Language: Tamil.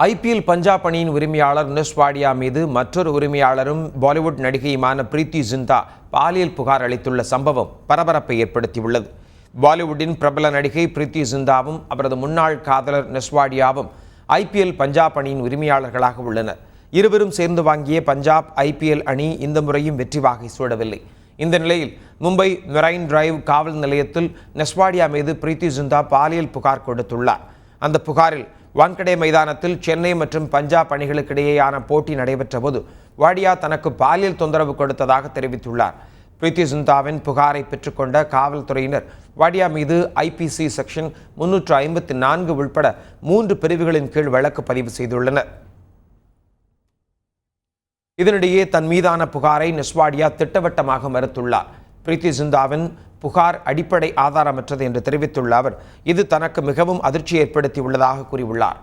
ஐபிஎல் பஞ்சாப் அணியின் உரிமையாளர் நிஷ் வாடியா மீது மற்றொரு உரிமையாளரும் பாலிவுட் நடிகையுமான பிரீத்தி ஜிந்தா பாலியல் புகார் அளித்துள்ள சம்பவம் பரபரப்பை ஏற்படுத்தியுள்ளது. பாலிவுட்டின் பிரபல நடிகை பிரீத்தி ஜிந்தாவும் அவரது முன்னாள் காதலர் நிஷ் வாடியாவும் ஐபிஎல் பஞ்சாப் அணியின் உரிமையாளர்களாக உள்ளனர். இருவரும் சேர்ந்து வாங்கிய பஞ்சாப் ஐபிஎல் அணி இந்த முறையும் வெற்றி வாகை சூடவில்லை. இந்த நிலையில் மும்பை மெரைன் டிரைவ் காவல் நிலையத்தில் நிஷ் வாடியா மீது பிரீத்தி ஜிந்தா பாலியல் புகார் கொடுத்துள்ளார். அந்த புகாரில் வான்கடே மைதானத்தில் சென்னை மற்றும் பஞ்சாப் அணிகளுக்கிடையேயான போட்டி நடைபெற்ற போது வாடியா தனக்கு பாலியல் தொந்தரவு கொடுத்ததாக தெரிவித்துள்ளார். பிரீத்தி ஜிந்தாவின் புகாரை பெற்றுக்கொண்ட காவல்துறையினர் வாடியா மீது ஐபிசி செக்ஷன் 354 உள்பட 3 பிரிவுகளின் கீழ் வழக்கு பதிவு செய்துள்ளனர். இதனிடையே தன் மீதான புகாரை நிஷ் வாடியா திட்டவட்டமாக மறுத்துள்ளார். பிரீத்தி ஜிந்தாவின் புகார் அடிப்படை ஆதாரமற்றது என்று தெரிவித்துள்ள அவர் இது தனக்கு மிகவும் அதிர்ச்சி ஏற்படுத்தியுள்ளதாக கூறியுள்ளார்.